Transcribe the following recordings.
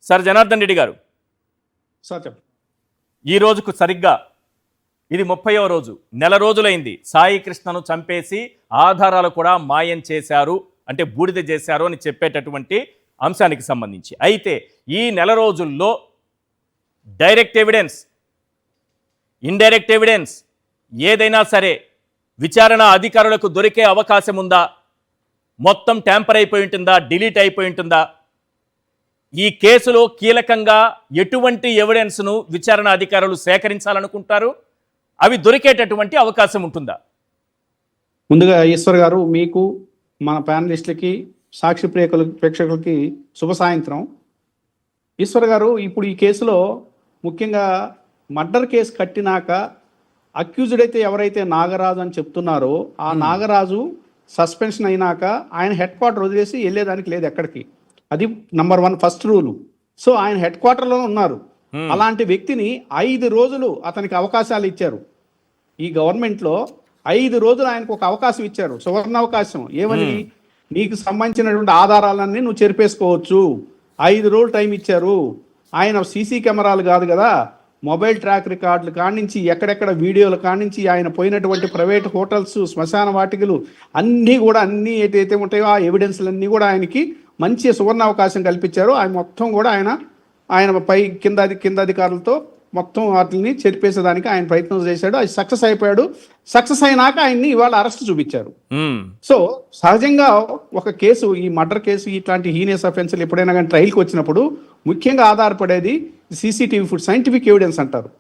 Sir Janardhan Reddy గారు, sir చెప్పండి. ఈ రోజుకు సరిగ్గా ఇది 30వ రోజు. నెల రోజులైంది సాయి కృష్ణను చంపేసి ఆధారాలు కూడా మాయం చేశారు, అంటే బూడిద చేశారు అని చెప్పేటటువంటి అంశానికి సంబంధించి. అయితే ఈ నెల రోజుల్లో డైరెక్ట్ ఎవిడెన్స్, ఇండైరెక్ట్ ఎవిడెన్స్ ఏదైనా సరే విచారణ అధికారులకు దొరికే అవకాశం ఉందా? మొత్తం ట్యాంపర్ అయిపోయి ఉంటుందా? డిలీట్ అయిపోయి ఉంటుందా? ఈ కేసులో కీలకంగా ఎటువంటి ఎవిడెన్స్ను విచారణ అధికారులు సేకరించాలనుకుంటారు? అవి దొరికేటటువంటి అవకాశం ఉంటుందా? ముందుగా ఈశ్వర్ గారు, మీకు మన ప్యానలిస్టులకి సాక్షి ప్రేక్షకులకి శుభ సాయంత్రం. ఈశ్వర్ గారు, ఇప్పుడు ఈ కేసులో ముఖ్యంగా మర్డర్ కేసు కట్టినాక అక్యూజ్డ్ అయితే ఎవరైతే నాగరాజు అని చెప్తున్నారో ఆ నాగరాజు సస్పెన్షన్ అయినాక ఆయన హెడ్ క్వార్టర్ వదిలేసి వెళ్ళేదానికి లేదు ఎక్కడికి. అది నంబర్ 1 ఫస్ట్ రూలు. సో ఆయన హెడ్ క్వార్టర్లో ఉన్నారు. అలాంటి వ్యక్తిని 5 రోజులు అతనికి అవకాశాలు ఇచ్చారు. ఈ గవర్నమెంట్లో 5 రోజులు ఆయనకు ఒక అవకాశం ఇచ్చారు, సువర్ణ అవకాశం. ఏమని? నీకు సంబంధించినటువంటి ఆధారాలన్నీ నువ్వు చెరిపేసుకోవచ్చు. 5 రోజులు టైం ఇచ్చారు. ఆయన సీసీ కెమెరాలు కాదు కదా, మొబైల్ ట్రాక్ రికార్డులు కానించి ఎక్కడెక్కడ వీడియోలు కానించి ఆయన పోయినటువంటి ప్రైవేట్ హోటల్స్, శ్మశాన వాటికలు అన్నీ కూడా, అన్నీ ఏదైతే ఉంటాయో ఆ ఎవిడెన్స్లన్నీ కూడా ఆయనకి మంచి సువర్ణ అవకాశం కల్పించారు. ఆయన మొత్తం కూడా ఆయన పై కింద అధికారులతో మొత్తం వాటిని చెరిపేసేదానికి ఆయన ప్రయత్నం చేశాడు. అది సక్సెస్ అయిపోయాడు. సక్సెస్ అయినాక ఆయన్ని ఇవాళ అరెస్ట్ చూపించారు. సో సహజంగా ఒక కేసు, ఈ మర్డర్ కేసు, ఇట్లాంటి హీనియస్ అఫెన్స్లు ఎప్పుడైనా కానీ ట్రయల్కి వచ్చినప్పుడు ముఖ్యంగా ఆధారపడేది సీసీటీవీ ఫుట్, సైంటిఫిక్ ఎవిడెన్స్ అంటారు.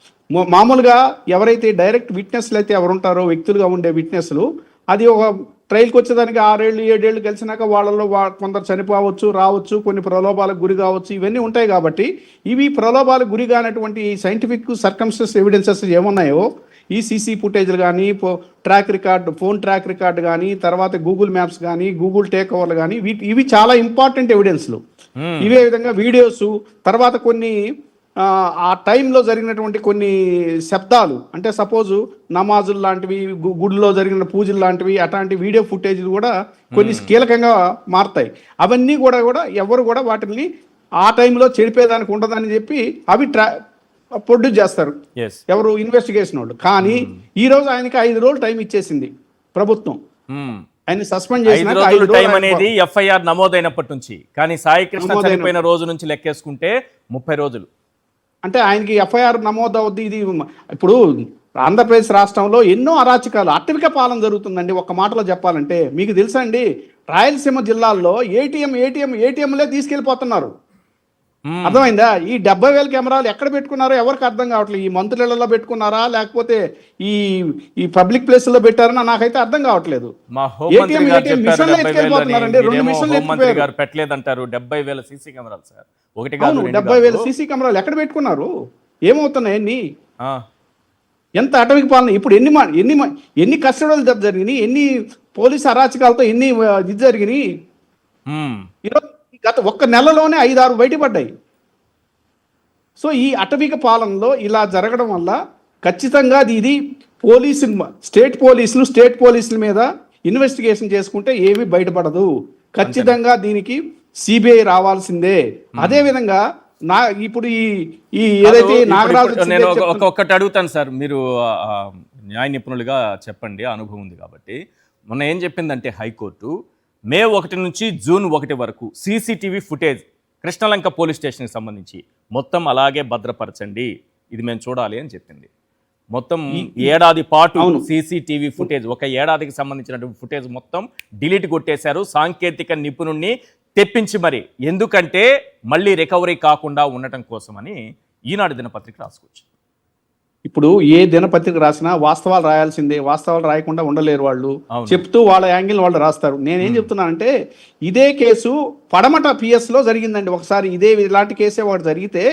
మామూలుగా ఎవరైతే డైరెక్ట్ విట్నెస్లు అయితే ఎవరుంటారో, వ్యక్తులుగా ఉండే విట్నెస్లు, అది ఒక ట్రయల్కి వచ్చేదానికి 6 ఏళ్ళు 7 ఏళ్ళు కలిసినాక వాళ్ళలో కొందరు చనిపోవచ్చు, రావచ్చు, కొన్ని ప్రలోభాలకు గురి కావచ్చు, ఇవన్నీ ఉంటాయి. కాబట్టి ఇవి ప్రలోభాలకు గురి కానటువంటి సైంటిఫిక్ సర్కమ్స్టెన్స్ ఎవిడెన్సెస్ ఏమున్నాయో, ఈ సీసీ ఫుటేజ్లు కానీ, track record, phone track record కానీ, తర్వాత గూగుల్ మ్యాప్స్ కానీ, గూగుల్ టేక్ ఓవర్లు కానీ, ఇవి చాలా ఇంపార్టెంట్ ఎవిడెన్స్లు. ఇవే విధంగా వీడియోస్, తర్వాత కొన్ని ఆ టైంలో జరిగినటువంటి కొన్ని శబ్దాలు, అంటే సపోజు నమాజులు లాంటివి, గుడిలో జరిగిన పూజలు లాంటివి, అట్లాంటి వీడియో ఫుటేజ్లు కూడా కొన్ని కీలకంగా మారుతాయి. అవన్నీ కూడా ఎవరు కూడా వాటిని ఆ టైంలో చెడిపేదానికి ఉండదని చెప్పి అవి ప్రొడ్యూస్ చేస్తారు ఎవరు, ఇన్వెస్టిగేషన్ వాళ్ళు. కానీ ఈ రోజు ఆయనకి 5 రోజులు టైం ఇచ్చేసింది ప్రభుత్వం. ఆయన సస్పెండ్ చేసిన టైం అనేది ఎఫ్ఐఆర్ నమోదైనప్పటి నుంచి, కానీ సాయి కృష్ణ చనిపోయిన రోజు నుంచి లెక్కేసుకుంటే 30 రోజులు. అంటే ఆయనకి ఎఫ్ఐఆర్ నమోదవుద్ది. ఇది ఇప్పుడు ఆంధ్రప్రదేశ్ రాష్ట్రంలో ఎన్నో అరాచకాలు, అటవిక పాలన జరుగుతుందండి. ఒక్క మాటలో చెప్పాలంటే మీకు తెలుసా అండి, రాయలసీమ జిల్లాల్లో ఏటీఎంలే తీసుకెళ్ళిపోతున్నారు. అర్థమైందా? ఈ 70,000 కెమెరాలు ఎక్కడ పెట్టుకున్నారో ఎవరికి అర్థం కావట్లేదు. ఈ మంత్రులలో పెట్టుకున్నారా, లేకపోతే ఈ పబ్లిక్ ప్లేస్ లో పెట్టారని నాకైతే అర్థం కావట్లేదు. పెట్టలేదంటారు 70,000 సీసీ కెమెరాలు సార్. 70,000 సీసీ కెమెరాలు ఎక్కడ పెట్టుకున్నారు? ఏమవుతున్నాయి అన్ని? ఎంత అటవిక పాలన! ఇప్పుడు ఎన్ని కస్టడీలు జరిగినాయి, ఎన్ని పోలీసు అరాచకాలతో ఎన్ని ఇది జరిగినాయి. ఈరోజు గత 1 నెలలోనే 5-6 బయటపడ్డాయి. సో ఈ అటవిక పాలనలో ఇలా జరగడం వల్ల ఖచ్చితంగా ఇది స్టేట్ పోలీసుల మీద ఇన్వెస్టిగేషన్ చేసుకుంటే ఏమీ బయటపడదు. ఖచ్చితంగా దీనికి సిబిఐ రావాల్సిందే. అదే విధంగా ఇప్పుడు ఈ ఏదైతే నాగరాజు, నేను ఒక్కటి అడుగుతాను సార్, మీరు న్యాయ నిపుణులుగా చెప్పండి, అనుభవం ఉంది కాబట్టి. మొన్న ఏం చెప్పిందంటే హైకోర్టు, మే 1 నుంచి జూన్ 1 వరకు సీసీటీవీ ఫుటేజ్ కృష్ణలంక పోలీస్ స్టేషన్కి సంబంధించి మొత్తం అలాగే భద్రపరచండి, ఇది మేము చూడాలి అని చెప్పింది. మొత్తం ఏడాది పాటు సీసీటీవీ ఫుటేజ్, 1 ఏడాదికి సంబంధించినటువంటి ఫుటేజ్ మొత్తం డిలీట్ కొట్టేశారు, సాంకేతిక నిపుణుణ్ణి తెప్పించి. మరి ఎందుకంటే మళ్ళీ రికవరీ కాకుండా ఉండటం కోసమని ఈనాడు దినపత్రిక రాసుకోవచ్చు. ఇప్పుడు ఏ దినపత్రిక రాసినా వాస్తవాలు రాయాల్సిందే, వాస్తవాలు రాయకుండా ఉండలేరు వాళ్ళు. చెప్తూ వాళ్ళ యాంగిల్ వాళ్ళు రాస్తారు. నేనేం చెప్తున్నానంటే, ఇదే కేసు పడమట PS లో జరిగిందండి ఒకసారి. ఇలాంటి కేసే ఒకటి జరిగితే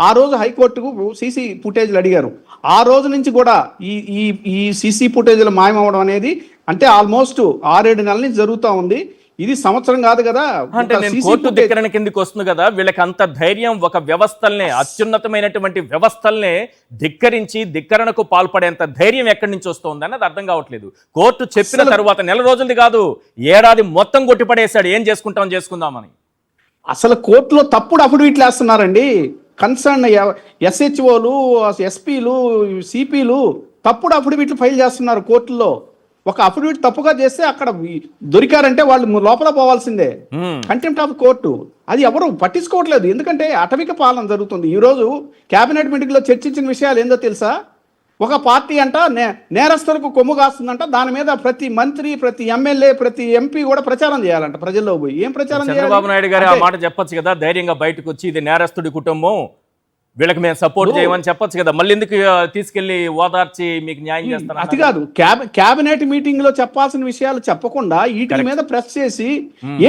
ఆ రోజు హైకోర్టుకు సీసీ ఫుటేజ్లు అడిగారు. ఆ రోజు నుంచి కూడా ఈ సీసీ ఫుటేజ్లు మాయమవడం అనేది అంటే ఆల్మోస్ట్ 6-7 నెలల నుంచి జరుగుతూ ఉంది. ఇది సంవత్సరం కాదు కదా, అంటే కోర్టు ధిక్కరణ కిందకి వస్తుంది కదా. వీళ్ళకి అంత ధైర్యం, ఒక వ్యవస్థల్నే, అత్యున్నతమైనటువంటి వ్యవస్థల్నే ధిక్కరణకు పాల్పడేంత ధైర్యం ఎక్కడి నుంచి వస్తుంది అన్నది అర్థం కావట్లేదు. కోర్టు చెప్పిన తర్వాత నెల రోజులది కాదు, ఏడాది మొత్తం కొట్టిపడేశాడు. ఏం చేసుకుందామని. అసలు కోర్టులో తప్పుడు అఫిడవిట్లు వేస్తున్నారండి. కన్సర్న్ ఎస్హెచ్ఓలు, ఎస్పీలు, సిపిలు తప్పుడు అఫిడవిట్లు ఫైల్ చేస్తున్నారు కోర్టుల్లో. ఒక అఫిడవిట్ తప్పుగా చేస్తే అక్కడ దొరికారంటే వాళ్ళు లోపల పోవాల్సిందే. Contempt of court. అది ఎవరు పట్టించుకోవట్లేదు. ఎందుకంటే అటవిక పాలన జరుగుతుంది. ఈరోజు కేబినెట్ మీటింగ్లో చర్చించిన విషయాలు ఏందో తెలుసా? ఒక పార్టీ అంట నేరస్తులకు కొమ్ము కాస్తుందంట. దాని మీద ప్రతి మంత్రి, ప్రతి ఎమ్మెల్యే, ప్రతి ఎంపీ కూడా ప్రచారం చేయాలంట ప్రజల్లో పోయి. ఏం ప్రచారం చేయాలి? చంద్రబాబు నాయుడు గారు ఆ మాట చెప్పొచ్చు కదా, ధైర్యంగా బయటకు వచ్చి ఇది నేరస్తుడి కుటుంబం, వీళ్ళకి మేము సపోర్ట్ చేయమని చెప్పొచ్చు కదా. మళ్ళీ ఎందుకు తీసుకెళ్లి ఓదార్చి మీకు న్యాయం చేస్తాను? అది కాదు, క్యాబినెట్ మీటింగ్ లో చెప్పాల్సిన విషయాలు చెప్పకుండా వీటి మీద ప్రెస్ చేసి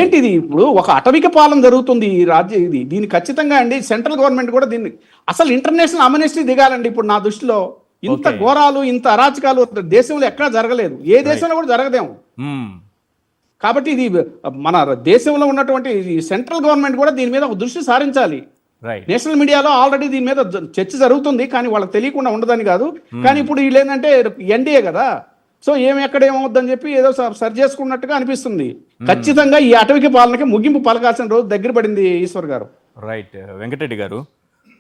ఏంటిది? ఇప్పుడు ఒక అటవిక పాలన జరుగుతుంది ఈ రాజ్యం. దీన్ని ఖచ్చితంగా అండి సెంట్రల్ గవర్నమెంట్ కూడా దీన్ని అసలు ఇంటర్నేషనల్ అమ్నెస్టీ దిగాలండి. ఇప్పుడు నా దృష్టిలో ఇంత ఘోరాలు, ఇంత అరాచకాలు దేశంలో ఎక్కడా జరగలేదు. ఏ దేశంలో కూడా జరగదేమో. కాబట్టి ఇది మన దేశంలో ఉన్నటువంటి సెంట్రల్ గవర్నమెంట్ కూడా దీని మీద ఒక దృష్టి సారించాలి. నేషనల్ మీడియాలో ఆల్రెడీ దీని మీద చర్చ జరుగుతుంది, కానీ వాళ్ళకి తెలియకుండా ఉండదని కాదు. కానీ ఇప్పుడు వీళ్ళు ఏంటంటే ఎన్డీఏ కదా, సో ఎక్కడ ఏమవుద్దని చెప్పి ఏదో సరి చేసుకున్నట్టుగా అనిపిస్తుంది. ఖచ్చితంగా ఈ అటవిక పాలనకి ముగింపు పలకాల్సిన రోజు దగ్గర పడింది ఈశ్వర్ గారు. రైట్. వెంకటరెడ్డి గారు,